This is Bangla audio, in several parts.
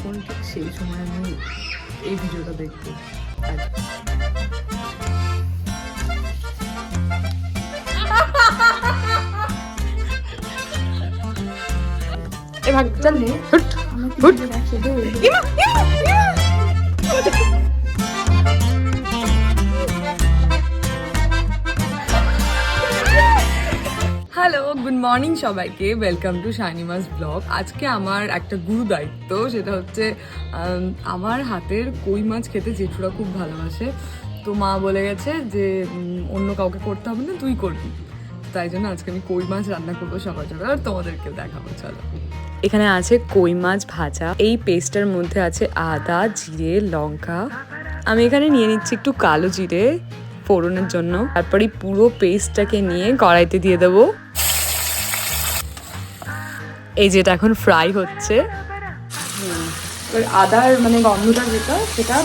তখন ঠিক সেই সময় আমি এই ভিডিওটা দেখবো। এবার চল হ্যালো, গুড মর্নিং সবাইকে, ওয়েলকাম টু শাইনিমাস ব্লগ। আজকে আমার একটা গুরু দায়িত্ব, সেটা হচ্ছে আমার হাতের কই মাছ খেতে জেঠুরা খুব ভালোবাসে। তো মা বলে গেছে যে অন্য কাউকে করতে হবে না, তুই করবি। তাই জন্য আজকে আমি কই মাছ রান্না করবো সকাল সকাল, আর তোমাদেরকেও দেখাবো। চলো, এখানে আছে কই মাছ ভাজা, এই পেস্টের মধ্যে আছে আদা, জিরে, লঙ্কা। আমি এখানে নিয়ে নিচ্ছি একটু কালো জিরে ফোড়নের জন্য। তারপরে পুরো পেস্টটাকে নিয়ে কড়াইতে দিয়ে দেবো। এই যেটা এখন ফ্রাই হচ্ছে, আদার মানে গন্ধটা যেটা, সেটা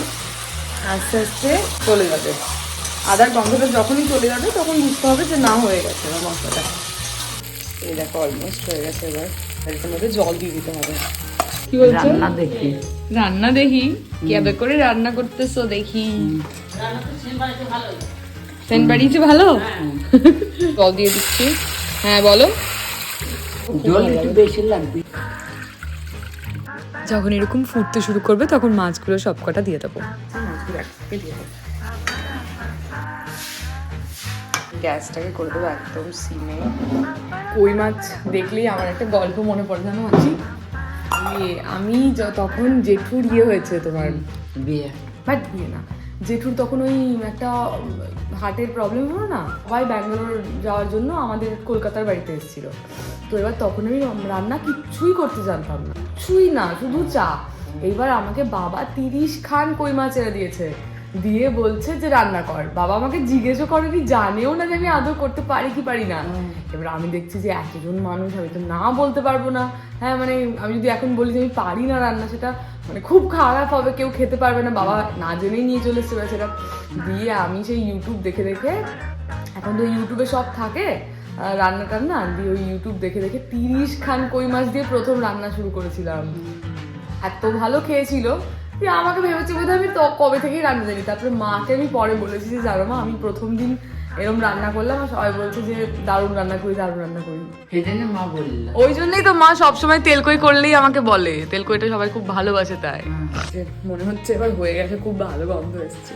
আস্তে আস্তে চলে যাবে। আদার গন্ধটা যখনই চলে যাবে তখন বুঝতে হবে যে না হয়ে গেছে মশলাটা। এই দেখো অলমোস্ট হয়ে গেছে। এবার এটার মধ্যে জল দিয়ে দিতে হবে। কি বলছো? রান্না দেখি কেবে করে রান্না করতেছো দেখি। সেন্ট বাড়িয়েছে ভালো, জল দিয়ে দিচ্ছি। হ্যাঁ বলো। জল একটু বেশি লাগবে। যখন এরকম ফুটতে শুরু করবে তখন মাছগুলো সবকটা দিয়ে দেবো। মাছগুলো একসাথে দিয়ে দেবো। গ্যাসটাকে করে দেবো একদম সিমে। কই মাছ দেখলেই আমার একটা গল্প মনে পড়ে, জানো আছি? আমি তখন জেঠুর হয়েছে তোমার বিয়ে, বাট বিয়ে না, জেঠুর তখন ওই একটা হার্টের প্রবলেম হলো না, সবাই ব্যাঙ্গালোর যাওয়ার জন্য আমাদের কলকাতার বাড়িতে এসেছিল। তো এবার তখন আমি রান্না কিচ্ছুই করতে জানতাম না, কিছুই না, শুধু চা। এইবার আমাকে বাবা 30 খান কই মাছ এনে দিয়েছে, দিয়ে বলছে যে রান্না কর। বাবা আমাকে জিজ্ঞেসও করেনি, জানেও না যে আমি আদৌ করতে পারি কি পারি না। এবার আমি দেখছি যে এতজন মানুষ, আমি তো না বলতে পারবো না। হ্যাঁ মানে আমি যদি এখন বলি যে আমি পারি না রান্না, সেটা মানে খুব খারাপ হবে, কেউ খেতে পারবে না। বাবা না জেনেই নিয়ে চলে এসেছে সেটা। দিয়ে আমি সেই ইউটিউব দেখে দেখে, এখন তো ইউটিউবে সব থাকে রান্না টান্না, দিয়ে ওই ইউটিউব দেখে দেখে 30 খান কই মাছ দিয়ে প্রথম রান্না শুরু করেছিলাম। এত ভালো খেয়েছিল যে আমাকে ভেবেছি বোধহয় আমি তো কবে থেকেই রান্না জানি। তারপরে মাকে আমি পরে বলেছি যে জানো মা, আমি প্রথম দিন এরকম রান্না করলাম, আর সবাই বলছে যে দারুণ রান্না করি, দারুণ রান্না করি। সেজন্য মা বলল, ওই জন্যই তো মা সবসময় তেলকই করলেই আমাকে বলে, তেলকইটা সবাই খুব ভালোবাসে। তাই মনে হচ্ছে এবার হয়ে গেছে, খুব ভালো গন্ধ এসছে।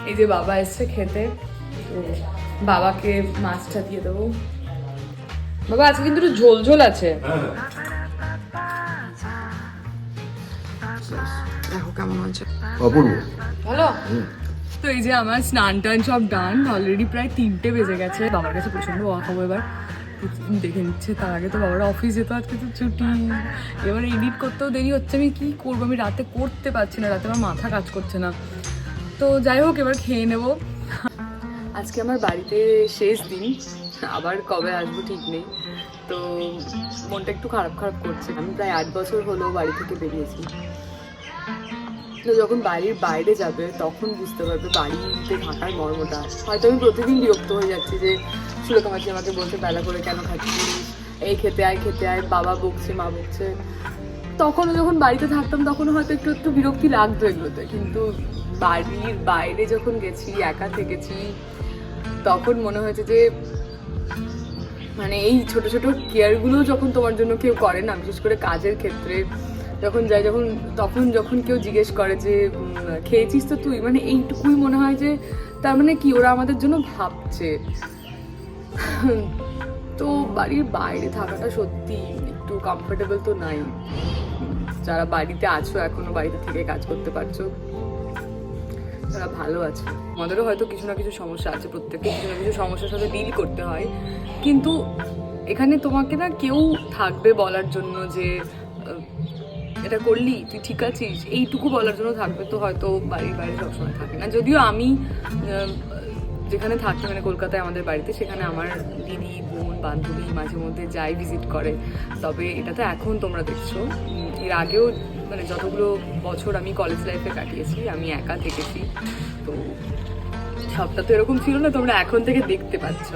এই যে বাবা এসছে খেতে, বাবাকে মাছটা দিয়ে দেবো। বাবা আজকে কিন্তু একটু ঝোল ঝোল আছে, দেখো কেমন আছে, অপূর্ব ভালো। তো এই যে আমার স্নান টান সব ডান, অলরেডি প্রায় 3টে বেজে গেছে। বাবার কাছে প্রচন্ড ওয়াক হবো এবার, দেখে নিচ্ছে। তার আগে তো বাবার অফিস যেত, আজকে তো ছুটি। এবার এডিট করতেও দেরি হচ্ছে, আমি কি করবো, আমি রাতে করতে পারছি না, রাতে আমার মাথা কাজ করছে না। তো যাই হোক, এবার খেয়ে নেবো। আজকে আমার বাড়িতে শেষ দিন, আবার কবে আসবো ঠিক নেই। তো মনটা একটু খারাপ খারাপ করছে। আমি প্রায় 8 বছর হলো বাড়ি থেকে বেরিয়েছি। তো যখন বাড়ির বাইরে যাবে তখন বুঝতে পারবে বাড়িতে থাকার মর্মটা। হয়তো আমি প্রতিদিন বিরক্ত হয়ে যাচ্ছি যে সুলেখা মাসি আমাকে বলতে বেলা করে কেন খাচ্ছিস, এই খেতে আয় খেতে আয়, বাবা বকছে মা বকছে। তখনও যখন বাড়িতে থাকতাম তখনও হয়তো একটু একটু বিরক্তি লাগতো এগুলোতে, কিন্তু বাড়ির বাইরে যখন গেছি, একা থেকেছি, তখন মনে হয়েছে যে মানে এই ছোট ছোট কেয়ারগুলো যখন তোমার জন্য কেউ করে না, বিশেষ করে কাজের ক্ষেত্রে যখন যাই, যখন কেউ জিজ্ঞেস করে যে খেয়েছিস তো তুই, মানে এইটুকুই মনে হয় যে তার মানে কি ওরা আমাদের জন্য ভাবছে। তো বাড়ির বাইরে থাকাটা সত্যি একটু কমফোর্টেবল তো নাই। যারা বাড়িতে আছো, এখনো বাড়িতে থেকে কাজ করতে পারছো, তারা ভালো আছে। আমাদেরও হয়তো কিছু না কিছু সমস্যা আছে, প্রত্যেককে কিছু না কিছু সমস্যার সাথে ডিল করতে হয়, কিন্তু এখানে তোমাকে না কেউ থাকবে বলার জন্য যে এটা করলি তুই ঠিক আছিস, এইটুকু বলার জন্য থাকবে। তো হয়তো বাড়ির বাইরে সবসময় থাকে না। যদিও আমি যেখানে থাকি, মানে কলকাতায় আমাদের বাড়িতে, সেখানে আমার দিদি বোন বান্ধবী মাঝে মধ্যে যাই ভিজিট করে। তবে এটা তো এখন তোমরা দেখছো, এর আগেও মানে যতগুলো বছর আমি কলেজ লাইফে কাটিয়েছি আমি একা থেকেছি। তো সবটা তো এরকম ছিল না, তোমরা এখন থেকে দেখতে পাচ্ছ।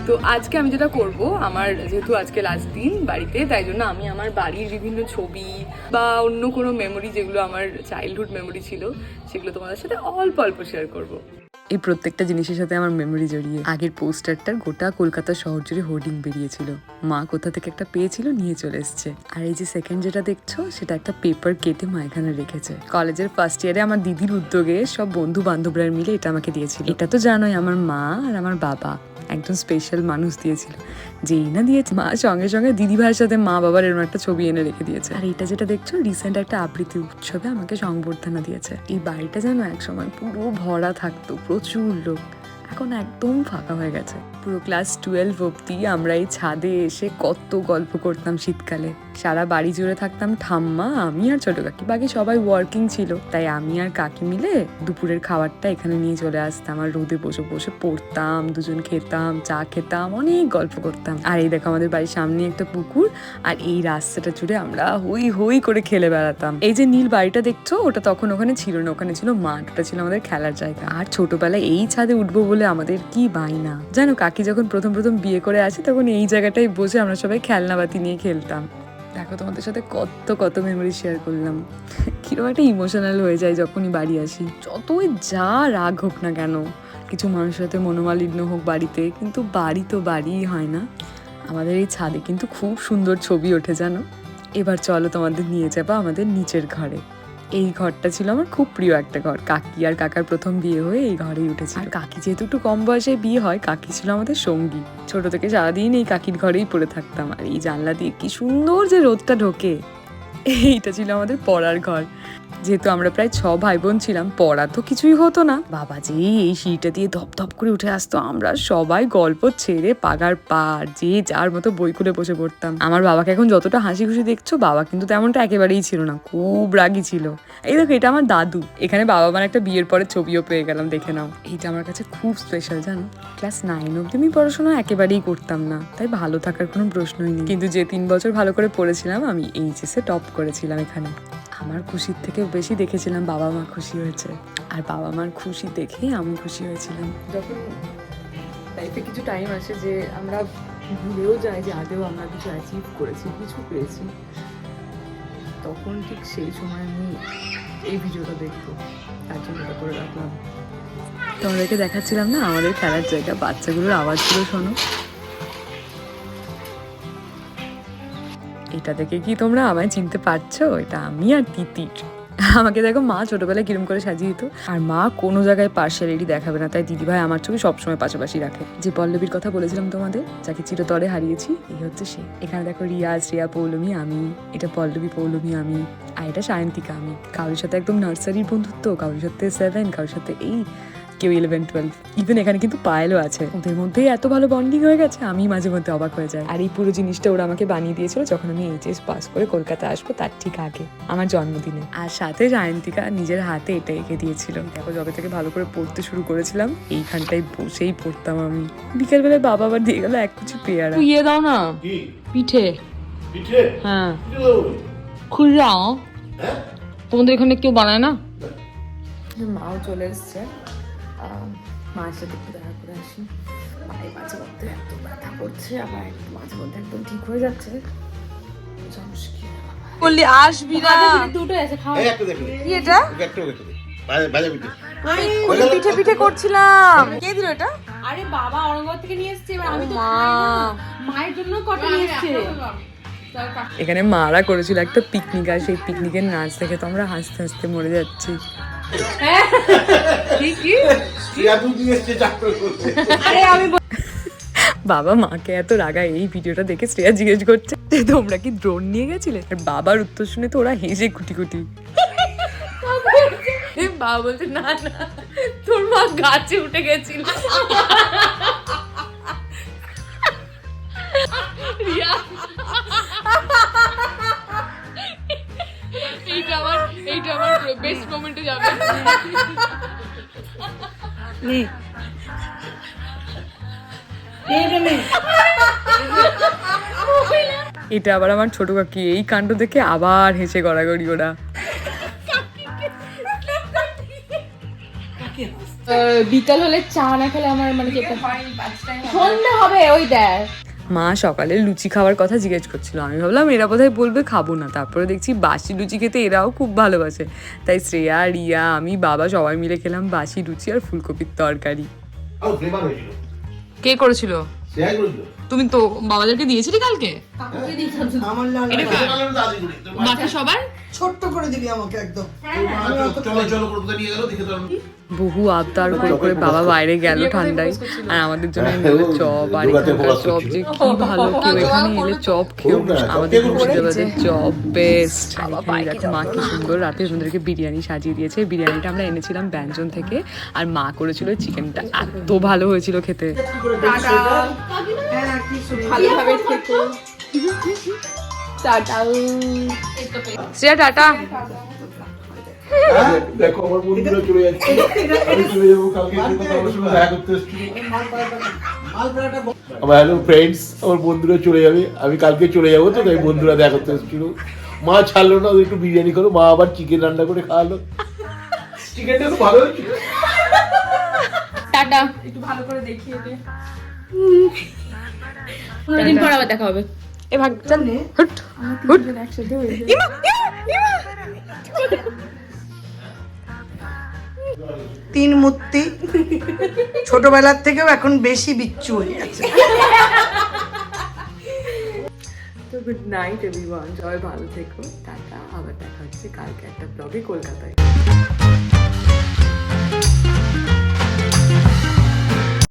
তো আজকে আমি যেটা করব, আমার যেহেতু আজকে লাস্ট দিন বাড়িতে, তাই জন্য আমি আমার বাড়ির বিভিন্ন ছবি বা অন্য কোনো মেমোরি যেগুলো আমার চাইল্ডহুড মেমোরি ছিল সেগুলো তোমাদের সাথে অল্প অল্প শেয়ার করব। এই প্রত্যেকটা জিনিসের সাথে আমার মেমোরি জড়িয়ে। আগের পোস্টারটার গোটা কলকাতা শহর জুড়ে হোর্ডিং বেরিয়েছিল, মা কোথা থেকে একটা পেয়েছিল নিয়ে চলে এসছে। আর এই যে সেকেন্ড যেটা দেখছো সেটা একটা পেপার কেটে মা এখানে রেখেছে। কলেজের ফার্স্ট ইয়ারে আমার দিদির উদ্যোগে সব বন্ধু বান্ধবরা মিলে এটা আমাকে দিয়েছিল। এটা তো জানোই আমার মা আর আমার বাবা একদম স্পেশাল মানুষ দিয়েছিল, যেই না দিয়েছে মা সঙ্গে সঙ্গে দিদি ভাইয়ের সাথে মা বাবার এরকম একটা ছবি এনে রেখে দিয়েছে। আর এটা যেটা দেখছো রিসেন্ট একটা আবৃত্তি উৎসবে আমাকে সংবর্ধনা দিয়েছে। এই বাড়িটা যেন একসময় পুরো ভরা থাকতো, প্রচুর লোক, এখন একদম ফাঁকা হয়ে গেছে। পুরো ক্লাস 12 অব্দি আমরা এই ছাদে এসে কত গল্প করতাম শীতকালে। সারা বাড়ি জুড়ে থাকতাম ঠাম্মা, আমি আর ছোট কাকি, বাকি সবাই ওয়ার্কিং ছিল, তাই আমি আর কাকি মিলে দুপুরের খাবারটা এখানে নিয়ে চলে আসতাম আর রোদে বসে বসে পড়তাম, দুজন খেতাম, চা খেতাম, অনেক গল্প করতাম। আর এই দেখো আমাদের বাড়ির সামনে একটা পুকুর, আর এই রাস্তাটা জুড়ে আমরা হই হই করে খেলে বেড়াতাম। এই যে নীল বাড়িটা দেখছো ওটা তখন ওখানে ছিল না, ওখানে ছিল মাঠ, ওটা ছিল আমাদের খেলার জায়গা। আর ছোটবেলায় এই ছাদে উঠবো বলে আমাদের কি বায়না জানো। কাকি যখন প্রথম প্রথম বিয়ে করে আসে তখন এই জায়গাটায় বসে আমরা সবাই খেলনাবাতি নিয়ে খেলতাম। দেখো তোমাদের সাথে কত কত মেমোরি শেয়ার করলাম। কিরকম একটা ইমোশনাল হয়ে যায় যখনই বাড়ি আসি, যতই যা রাগ হোক না কেন, কিছু মানুষের সাথে মনোমালিন্য হোক বাড়িতে, কিন্তু বাড়ি তো বাড়িই হয় না। আমাদের এই ছাদে কিন্তু খুব সুন্দর ছবি ওঠে জানো। এবার চলো তোমাদের নিয়ে যাবো আমাদের নিচের ঘরে। এই ঘরটা ছিল আমার খুব প্রিয় একটা ঘর, কাকি আর কাকার প্রথম বিয়ে হয়ে এই ঘরেই উঠেছে। আর কাকি যেহেতু একটু কম বয়সে বিয়ে হয়, কাকি ছিল আমাদের সঙ্গী। ছোট থেকে সারাদিন এই কাকির ঘরেই পড়ে থাকতাম। আর এই জানলা দিয়ে কি সুন্দর যে রোদটা ঢোকে। এইটা ছিল আমাদের পড়ার ঘর। যেহেতু আমরা প্রায় 6 ভাই বোন ছিলাম, পড়া তো কিছুই হতো না। বাবা যে এই সিঁড়িটা দিয়ে ধপ ধপ করে উঠে আসতো, আমরা সবাই গল্প ছেড়ে পাগার পার যে যার মতো বই খুলে বসে পড়তাম। আমার বাবাকে এখন যতটা হাসি খুশি দেখছো, বাবা কিন্তু তেমনটা একেবারেই ছিল না, খুব রাগী ছিল। এই দেখো এটা আমার দাদু। এখানে বাবা মার একটা বিয়ের পরে ছবিও পেয়ে গেলাম, দেখে নাও। এইটা আমার কাছে খুব স্পেশাল জানো। ক্লাস 9 অব্দি আমি পড়াশোনা একেবারেই করতাম না, তাই ভালো থাকার কোনো প্রশ্নই নেই। কিন্তু যে 3 বছর ভালো করে পড়েছিলাম, আমি এইচএসে টপ করেছিলাম। এখানে আমার খুশির থেকেও বেশি দেখেছিলাম বাবা মা খুশি হয়েছে, আর বাবা মার খুশি দেখেই আমি খুশি হয়েছিলাম। যখন লাইফে কিছু টাইম আসে যে আমরা ভুলেও যাই যে আগেও আমরা কিছু অ্যাচিভ করেছি, কিছু পেয়েছি, তখন ঠিক সেই সময় আমি এই ভিডিওটা দেখবো, তার জন্য এটা করে রাখলাম। তোমাদেরকে দেখাচ্ছিলাম না আমাদের খেলার জায়গা, বাচ্চাগুলোর আওয়াজগুলো শোনো। এটা দেখে কি তোমরা আমায় চিনতে পারছো? এটা আমি আর তিতির। আমাকে দেখো মা ছোটবেলায় কিরম করে সাজিয়ে দিত। আর মা কোনো জায়গায় পার্সিয়ালিটি দেখাবে না, তাই দিদিভাই আমার ছবি সবসময় পাশাপাশি রাখে। যে পল্লবীর কথা বলেছিলাম তোমাদের, যাকে চিরতরে হারিয়েছি, এই হচ্ছে সে। এখানে দেখো রিয়াজ, রিয়া, পৌলমী আমি, এটা পল্লবী, পৌলমী আমি, আর এটা সায়ন্তিকা আমি। কারোর সাথে একদম নার্সারির বন্ধুত্ব, কারোর সাথে 7, কারোর সাথে 8, কেউ 11, 12, ইভেন এখানে কিন্তু পায়েলও আছে। ওদের মধ্যেই এত ভালো বন্ডিং হয়ে গেছে, আমি মাঝে মধ্যে অবাক হয়ে যাই। আর এই পুরো জিনিসটা ওরা আমাকে বানিয়ে দিয়েছিল যখন আমি এইচএস পাস করে কলকাতা আসবো, তার ঠিক আগে আমার জন্মদিনে। আর সাথে সায়ন্তিকা নিজের হাতে এটা এঁকে দিয়েছিল। দেখো যবে থেকে ভালো করে পড়তে শুরু করেছিলাম, এইখানটায় বসেই পড়তাম আমি। বিকেলবেলায় বাবা আবার দিয়ে গেল এক কুচি পেয়ারা। ইয়ে দাও না পিঠে। পিঠে? হ্যাঁ পিঠে দেবো? খুলরাও হ্যাঁ? তোমাদের এখানে কেউ বানায় না? মাও চলে এসছে, মায়ের সাথে একটু দেখা করে আসি। পায়ে মাঝে মধ্যে এত ব্যথা করছে, আবার একটু মাঝে মধ্যে একদম ঠিক হয়ে যাচ্ছে। বললি আসবি না? দুটো আছে খাওয়া। এই একটা দেখে দে। কি এটা? একটা দেখে দে। ভাজা পিঠে। আমি পিঠে পিঠে করছিলাম। কে দিল এটা? আরে বাবা অরঙ্গাবাদ থেকে নিয়ে এসেছে, এবার আমি তো মা মায়ের জন্য কটা নিয়ে এসেছে। এখানে মারা করেছিল একটা পিকনিক, আর সেই পিকনিকের নাচ দেখে তো আমরা হাসতে হাসতে মরে যাচ্ছি। শ্রেয়া দুধ নিয়ে এসছে চাকরি করতে। আরে আমি বাবা মাকে এত রাগায়, এই ভিডিওটা দেখে শ্রেয়া জিজ্ঞেস করছে যে তোমরা কি ড্রোন নিয়ে গেছিলে? আর বাবার উত্তর শুনে তো ওরা হেসে কুটি কুটি। বাবা বলছে না না, তোর মা গাছে উঠে গেছিল। এইটা আমার বেস্ট মোমেন্টে যাবে। এটা আবার আমার ছোট কাকি, এই কাণ্ড দেখে আবার হেসে গড়াগড়ি ওরা। বিকাল হলে চা না খেলে আমার মানে খেতে সন্ধ্যে হবে ওই দেখ। মা সকালে লুচি খাওয়ার কথা জিজ্ঞেস করছিল, আমি ভাবলাম এরা বোধহয় বলবে খাবো না, তারপরে দেখছি বাসি লুচি খেতে এরাও খুব ভালোবাসে, তাই শ্রেয়া, রিয়া, আমি, বাবা সবাই মিলে খেলাম বাসি লুচি আর ফুলকপির তরকারি। আরো ফ্লেভার হয়েছিল। কে করেছিল? শেয়ার করেছিল। তুমি তো বাবাদেরকে দিয়েছিলি কালকে? আমার লাল বাকি সবার ছোট্ট করে দিবি আমাকে একদম। চলো চলো করে কোথায় নিয়ে গেল দেখে তো আমি। বহু আবদার করে করে বাবা বাইরে গেল ঠান্ডায়, আর আমাদের জন্য এনে দিল চপ, আর এখানকার চপ যে কি ভালো, কেউ এখানে এলে চপ খেয়েও আমাদের মুর্শিদাবাদের চপ বেস্ট। দেখো মা কি সুন্দর রাতে আমাদেরকে বিরিয়ানি সাজিয়ে দিয়েছে। বিরিয়ানিটা আমরা এনেছিলাম ব্যঞ্জন থেকে, আর মা করেছিল চিকেনটা, এত ভালো হয়েছিল খেতে। ভালোভাবে খেতে টাটা। শ্রেয়া টাটা। দেখো আমার বন্ধুরা চলে যাচ্ছে, আমি চলে যাবো কালকে আমার সঙ্গে দেখা করতে এসেছি। আমার হ্যালো ফ্রেন্ডস, আমার বন্ধুরা চলে যাবে, আমি কালকে চলে যাবো, তো তাই বন্ধুরা দেখা করতে এসেছিল। মা ছাড়লো না, একটু বিরিয়ানি করো, মা আবার চিকেন রান্না করে খাওয়ালো। চিকেনটা খুব ভালো হয়েছিল। টাটা। একটু ভালো করে দেখিয়ে দে। দিন পর আবার দেখা হবে। এ ভাগ চল হুট হুট। একসাথে হয়ে যায়। তিন মূর্তি ছোটবেলার থেকেও এখন বেশি বিচ্ছু হয়ে গেছে। তো গুড নাইট এভরিওয়ান, সবাই ভালো থেকো, টাটা। আবার দেখা হচ্ছে কালকে একটা ব্লগে কলকাতায়।